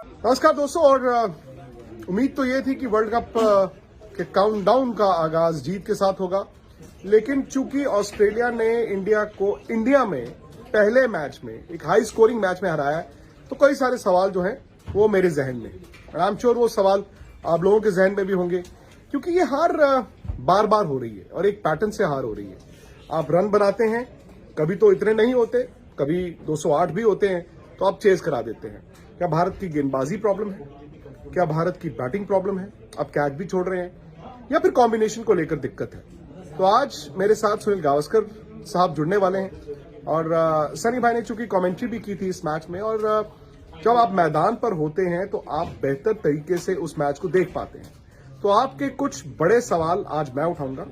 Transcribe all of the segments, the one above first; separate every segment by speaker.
Speaker 1: नमस्कार दोस्तों। और उम्मीद तो ये थी कि वर्ल्ड कप के काउंटडाउन का आगाज जीत के साथ होगा, लेकिन चूंकि ऑस्ट्रेलिया ने इंडिया को इंडिया में पहले मैच में एक हाई स्कोरिंग मैच में हराया है, तो कई सारे सवाल जो हैं वो मेरे जहन में, और आई एम श्योर वो सवाल आप लोगों के जहन में भी होंगे, क्योंकि ये हार बार बार हो रही है और एक पैटर्न से हार हो रही है। आप रन बनाते हैं, कभी तो इतने नहीं होते, कभी 208 भी होते हैं, तो आप चेज करा देते हैं। क्या भारत की गेंदबाजी प्रॉब्लम है? क्या भारत की बैटिंग प्रॉब्लम है? आप कैच भी छोड़ रहे हैं, या फिर कॉम्बिनेशन को लेकर दिक्कत है? तो आज मेरे साथ सुनील गावस्कर साहब जुड़ने वाले हैं, और सनी भाई ने चूंकि कमेंट्री भी की थी इस मैच में, और जब आप मैदान पर होते हैं तो आप बेहतर तरीके से उस मैच को देख पाते हैं। तो आपके कुछ बड़े सवाल आज मैं उठाऊंगा,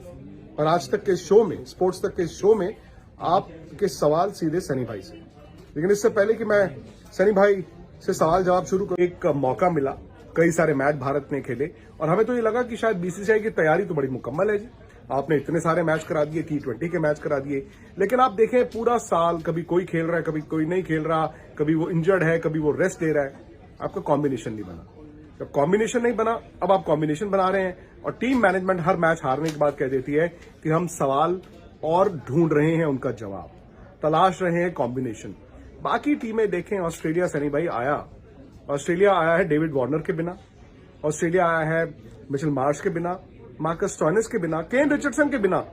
Speaker 1: और आज तक के शो में, स्पोर्ट्स तक के शो में, आपके सवाल सीधे सनी भाई से। लेकिन इससे पहले कि मैं सनी भाई से सवाल जवाब शुरू करूं, एक मौका मिला, कई सारे मैच भारत ने खेले, और हमें तो ये लगा कि शायद बीसीसीआई की तैयारी तो बड़ी मुकम्मल है जी, आपने इतने सारे मैच करा दिए, T20 के मैच करा दिए। लेकिन आप देखें पूरा साल कभी कोई खेल रहा है, कभी कोई नहीं खेल रहा, कभी वो इंजर्ड है, कभी वो रेस्ट ले रहा है, आपका कॉम्बिनेशन नहीं बना। जब कॉम्बिनेशन नहीं बना, अब आप कॉम्बिनेशन बना रहे हैं, और टीम मैनेजमेंट हर मैच हारने के बाद कह देती है कि हम सवाल और ढूंढ रहे हैं उनका जवाब, तलाश रहे हैं कॉम्बिनेशन। बाकी टीमें देखें, ऑस्ट्रेलिया सनी भाई ऑस्ट्रेलिया आया है डेविड वार्नर के बिना, ऑस्ट्रेलिया आया है मिचेल मार्श के बिना, मार्कस स्टोइनिस के बिना, केन रिचर्डसन के बिना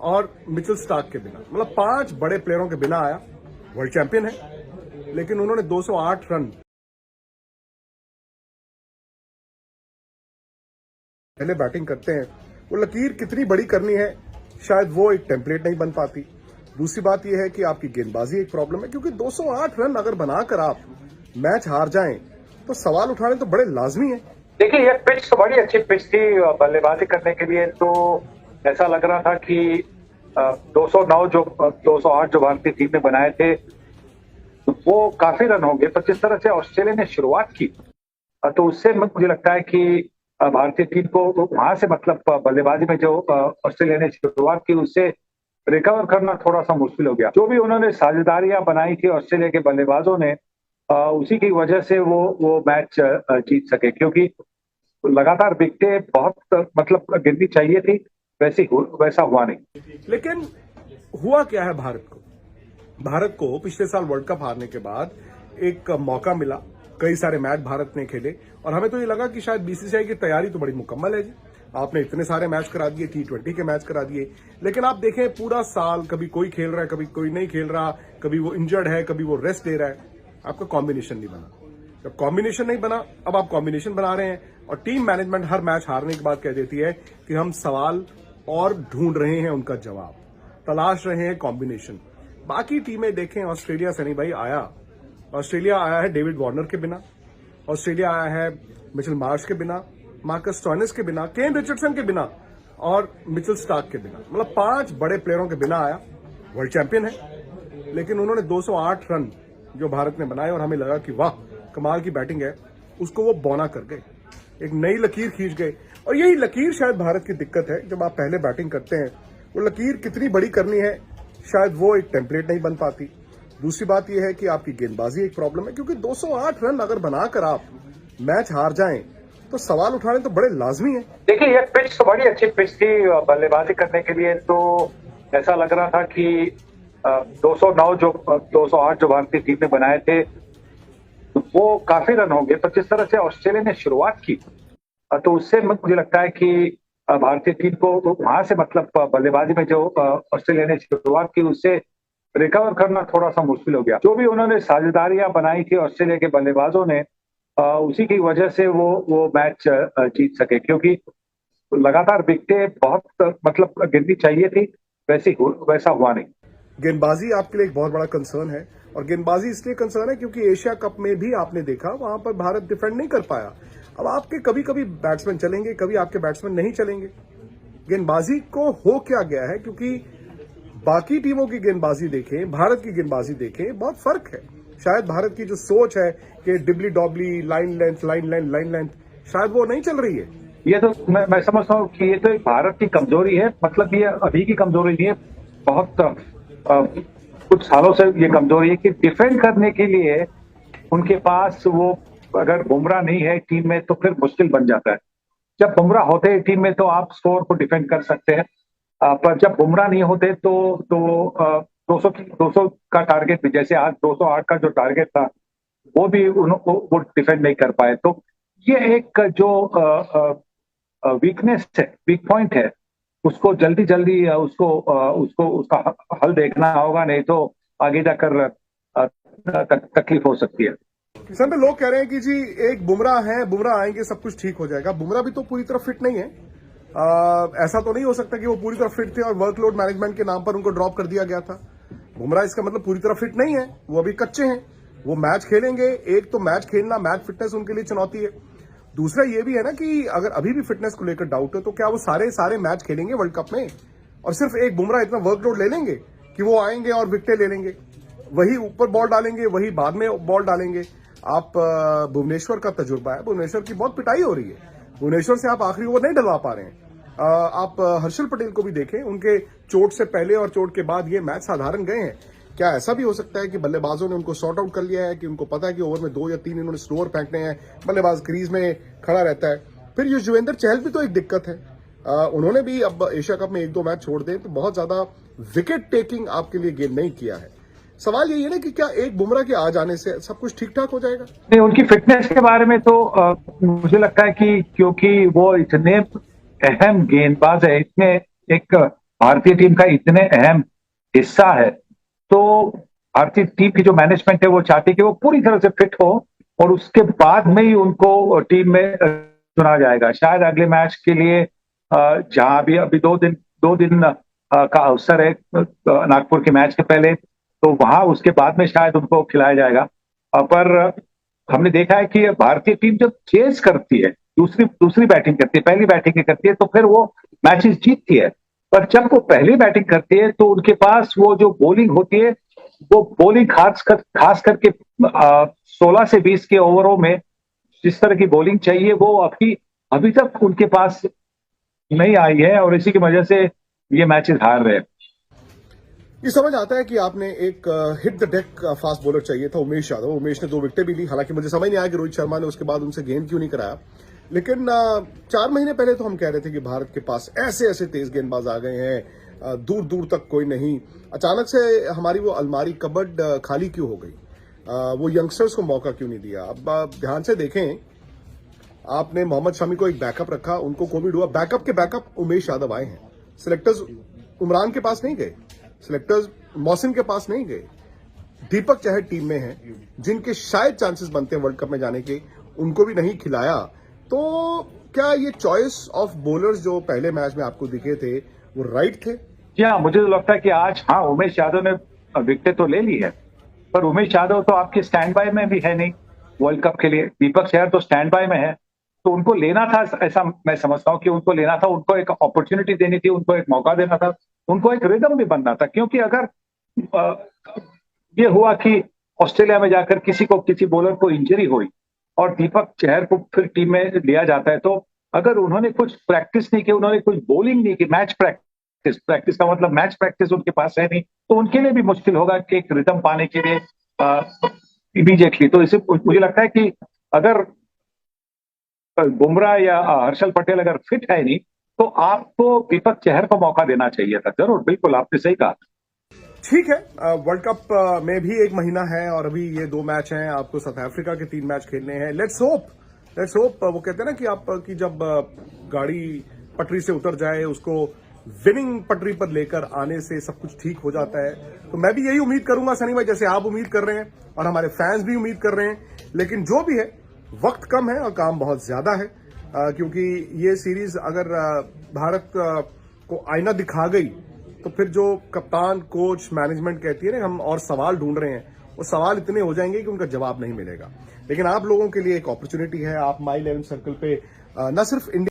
Speaker 1: और मिचेल स्टार्क के बिना, मतलब 5 बड़े प्लेयरों के बिना आया। वर्ल्ड चैंपियन है, लेकिन उन्होंने 208 रन पहले बैटिंग करते हैं। वो लकीर कितनी बड़ी करनी है, शायद वो एक टेम्पलेट नहीं बन पाती। दूसरी बात यह है कि आपकी गेंदबाजी एक प्रॉब्लम है, क्योंकि 208 रन अगर बनाकर आप मैच हार जाएं तो सवाल उठाने तो बड़े लाजमी है।
Speaker 2: देखिए, ये पिच तो बड़ी अच्छी पिच थी बल्लेबाजी करने के लिए। तो ऐसा लग रहा था कि 208 जो भारतीय टीम ने बनाए थे वो काफी रन होंगे, पर जिस तरह से ऑस्ट्रेलिया ने शुरुआत की तो उससे मुझे लगता है कि भारतीय टीम को वहां से, मतलब बल्लेबाजी में जो ऑस्ट्रेलिया ने शुरुआत की, उससे रिकवर करना थोड़ा सा मुश्किल हो गया। जो भी उन्होंने साझेदारियां बनाई थी ऑस्ट्रेलिया के बल्लेबाजों ने, उसी की वजह से वो मैच जीत सके, क्योंकि लगातार विकेटें बहुत, मतलब गिननी चाहिए थी, वैसा हुआ नहीं।
Speaker 1: लेकिन हुआ क्या है, भारत को पिछले साल वर्ल्ड कप हारने के बाद एक मौका मिला, कई सारे मैच भारत ने खेले, और हमें तो ये लगा कि शायद बीसीसीआई की तैयारी तो बड़ी मुकम्मल है जी, आपने इतने सारे मैच करा दिए, T20 के मैच करा दिए। लेकिन आप देखें पूरा साल कभी कोई खेल रहा है, कभी कोई नहीं खेल रहा, कभी वो इंजर्ड है, कभी वो रेस्ट ले रहा है, आपका कॉम्बिनेशन नहीं बना। जब कॉम्बिनेशन नहीं बना, अब आप कॉम्बिनेशन बना रहे हैं, और टीम मैनेजमेंट हर मैच हारने के बाद कह देती है कि हम सवाल और ढूंढ रहे हैं उनका जवाब, तलाश रहे हैं कॉम्बिनेशन। बाकी टीमें देखें, ऑस्ट्रेलिया सनी भाई ऑस्ट्रेलिया आया है डेविड वार्नर के बिना, ऑस्ट्रेलिया आया है मिचेल मार्श के बिना, मार्कस स्टोइनिस के बिना, केन रिचर्डसन के बिना और मिचेल स्टार्क के बिना, मतलब 5 बड़े प्लेयरों के बिना आया। वर्ल्ड चैंपियन है, लेकिन उन्होंने 208 रन जो भारत ने बनाए, और हमें लगा कि वाह कमाल की बैटिंग है, उसको वो बौना कर गए, एक नई लकीर खींच गए। और यही लकीर शायद भारत की दिक्कत है, जब आप पहले बैटिंग करते हैं वो लकीर कितनी बड़ी करनी है, शायद वो एक टेम्पलेट नहीं बन पाती। दूसरी बात यह है कि आपकी गेंदबाजी एक प्रॉब्लम है, क्योंकि 208 रन अगर बनाकर आप मैच हार जाएं तो सवाल उठाने तो बड़े लाजमी है।
Speaker 2: देखिए, ये पिच तो बड़ी अच्छी पिच थी बल्लेबाजी करने के लिए। तो ऐसा लग रहा था कि 208 जो भारतीय टीम ने बनाए थे वो काफी रन होंगे, पर जिस तरह से ऑस्ट्रेलिया ने शुरुआत की तो उससे मुझे लगता है कि भारतीय टीम को वहां से, मतलब बल्लेबाजी में जो ऑस्ट्रेलिया ने शुरुआत की, उससे रिकवर करना थोड़ा सा मुश्किल हो गया। जो भी उन्होंने साझेदारियां बनाई थी ऑस्ट्रेलिया के बल्लेबाजों ने, उसी की वजह से वो मैच जीत सके, क्योंकि लगातार विकेटें बहुत, मतलब गिननी चाहिए थी, वैसा हुआ नहीं।
Speaker 1: गेंदबाजी आपके लिए एक बहुत बड़ा कंसर्न है, और गेंदबाजी इसलिए कंसर्न है क्योंकि एशिया कप में भी आपने देखा वहां पर भारत डिफेंड नहीं कर पाया। अब आपके कभी कभी बैट्समैन चलेंगे, कभी आपके बैट्समैन नहीं चलेंगे। गेंदबाजी को हो क्या गया है, क्योंकि बाकी टीमों की गेंदबाजी देखें, भारत की गेंदबाजी देखें, बहुत फर्क है। शायद भारत की जो सोच है कि डिबली डॉबली, लाइन लेंथ, शायद वो नहीं चल रही है।
Speaker 2: ये तो मैं समझता हूँ कि ये तो एक भारत की कमजोरी है, मतलब ये अभी की कमजोरी नहीं है, बहुत कुछ सालों से ये कमजोरी है कि डिफेंड करने के लिए उनके पास वो अगर बुमराह नहीं है टीम में तो फिर मुश्किल बन जाता है। जब बुमराह होते हैं टीम में तो आप स्कोर को डिफेंड कर सकते हैं, पर जब बुमराह नहीं होते तो 200 का टारगेट भी, जैसे आज 208 का जो टारगेट था वो भी वो डिफेंड नहीं कर पाए। तो ये एक जो वीकनेस है, वीक पॉइंट है, उसको जल्दी जल्दी उसका हल देखना होगा, नहीं तो आगे जाकर तकलीफ हो सकती है।
Speaker 1: किसान पे लोग कह रहे हैं कि जी एक बुमराह है, बुमराह आएंगे सब कुछ ठीक हो जाएगा। बुमराह भी तो पूरी तरह फिट नहीं है। ऐसा तो नहीं हो सकता कि वो पूरी तरह फिट थे और वर्कलोड मैनेजमेंट के नाम पर उनको ड्रॉप कर दिया गया था। बुमराह इसका मतलब पूरी तरह फिट नहीं है, वो अभी कच्चे हैं, वो मैच खेलेंगे। एक तो मैच खेलना, मैच फिटनेस उनके लिए चुनौती है। दूसरा ये भी है ना कि अगर अभी भी फिटनेस को लेकर डाउट है तो क्या वो सारे मैच खेलेंगे वर्ल्ड कप में? और सिर्फ एक बुमराह इतना वर्कलोड ले लेंगे कि वो आएंगे और विकेटें ले लेंगे, वही ऊपर बॉल डालेंगे, वही बाद में बॉल डालेंगे। आप भुवनेश्वर का तजुर्बा है, भुवनेश्वर की बहुत पिटाई हो रही है, भुवनेश्वर से आप आखिरी ओवर नहीं डलवा पा रहे हैं। आप हर्षल पटेल को भी देखें, उनके चोट से पहले और चोट के बाद ये मैच साधारण गए हैं। क्या ऐसा भी हो सकता है कि बल्लेबाजों ने उनको सॉर्ट आउट कर लिया है कि उनको पता है कि ओवर में 2 या 3 इन्होंने स्लोअर फेंकने हैं, बल्लेबाज क्रीज में खड़ा रहता है। फिर युजवेंद्र चहल भी तो एक दिक्कत है, उन्होंने भी अब एशिया कप में 1-2 मैच छोड़ दें तो बहुत ज्यादा विकेट टेकिंग आपके लिए गेंद नहीं किया है। सवाल यही है ना कि क्या एक बुमराह के आ जाने से सब कुछ ठीक ठाक हो जाएगा?
Speaker 2: नहीं, उनकी फिटनेस के बारे में तो मुझे लगता है कि क्योंकि वो इतने अहम गेंदबाज है, इतने एक भारतीय टीम का इतने अहम हिस्सा है, तो भारतीय टीम की जो मैनेजमेंट है वो चाहती है कि वो पूरी तरह से फिट हो और उसके बाद में ही उनको टीम में चुना जाएगा। शायद अगले मैच के लिए जहां भी अभी 2 दिन का अवसर है नागपुर के मैच के पहले, तो वहां उसके बाद में शायद उनको खिलाया जाएगा। पर हमने देखा है कि भारतीय टीम जब चेस करती है, दूसरी बैटिंग करती है, पहली बैटिंग करती है, तो फिर वो मैचेस जीतती है। पर जब वो पहली बैटिंग करती है तो उनके पास वो जो बॉलिंग होती है, वो बॉलिंग खास करके 16 से 20 के ओवरों में जिस तरह की बॉलिंग चाहिए वो अभी तक उनके पास नहीं आई है, और इसी की वजह से ये मैचेस हार रहे हैं।
Speaker 1: ये समझ आता है कि आपने एक hit the deck fast bowler चाहिए था, उमेश यादव। उमेश ने 2 विकेटें भी ली, हालांकि मुझे समझ नहीं आया कि रोहित शर्मा ने उसके बाद उनसे गेंद क्यों नहीं कराया। लेकिन 4 महीने पहले तो हम कह रहे थे कि भारत के पास ऐसे तेज गेंदबाज आ गए हैं, दूर दूर तक कोई नहीं। अचानक से हमारी वो अलमारी कबर्ड खाली क्यों हो गई? वो यंगस्टर्स को मौका क्यों नहीं दिया? अब ध्यान से देखें, आपने मोहम्मद शमी को एक बैकअप रखा, उनको कोविड हुआ, बैकअप के बैकअप उमेश यादव आए हैं। सिलेक्टर्स उमरान के पास नहीं गए, सिलेक्टर्स मोहसिन के पास नहीं गए, दीपक चहर टीम में हैं जिनके शायद चांसेस बनते हैं वर्ल्ड कप में जाने के, उनको भी नहीं खिलाया। तो क्या ये चॉइस ऑफ बॉलर्स जो पहले मैच में आपको दिखे थे वो राइट थे?
Speaker 2: जी हाँ, मुझे तो लगता है कि आज उमेश यादव ने विकेट तो ले ली है, पर उमेश यादव तो आपके स्टैंड बाय में भी है नहीं वर्ल्ड कप के लिए। दीपक चहर तो स्टैंड बाय में है, तो उनको लेना था, ऐसा मैं समझता हूँ कि उनको लेना था, उनको एक अपॉर्चुनिटी देनी थी, उनको एक मौका देना था, उनको एक रिदम भी बनना था। क्योंकि अगर ये हुआ कि ऑस्ट्रेलिया में जाकर किसी बॉलर को इंजरी हुई और दीपक चहर को फिर टीम में लिया जाता है, तो अगर उन्होंने कुछ प्रैक्टिस नहीं की, उन्होंने कुछ बॉलिंग नहीं की, मैच प्रैक्टिस का मतलब मैच प्रैक्टिस उनके पास है नहीं, तो उनके लिए भी मुश्किल होगा कि एक रिदम पाने के लिए इमीडिएटली। तो इसे मुझे लगता है कि अगर बुमराह या हर्षल पटेल अगर फिट है नहीं, तो आपको दीपक चहर को मौका देना चाहिए था। जरूर, बिल्कुल आपने सही कहा।
Speaker 1: ठीक है, वर्ल्ड कप में भी 1 महीना है और अभी ये 2 मैच हैं, आपको साउथ अफ्रीका के 3 मैच खेलने हैं। लेट्स होप वो कहते हैं ना कि आपकी जब गाड़ी पटरी से उतर जाए, उसको विनिंग पटरी पर लेकर आने से सब कुछ ठीक हो जाता है। तो मैं भी यही उम्मीद करूंगा सनी भाई, जैसे आप उम्मीद कर रहे हैं और हमारे फैंस भी उम्मीद कर रहे हैं। लेकिन जो भी है, वक्त कम है और काम बहुत ज्यादा है, क्योंकि ये सीरीज अगर भारत को आईना दिखा गई तो फिर जो कप्तान, कोच, मैनेजमेंट कहती है ना हम और सवाल ढूंढ रहे हैं, वो सवाल इतने हो जाएंगे कि उनका जवाब नहीं मिलेगा। लेकिन आप लोगों के लिए एक अपॉर्चुनिटी है, आप माई 11 सर्कल पे न सिर्फ इंडिया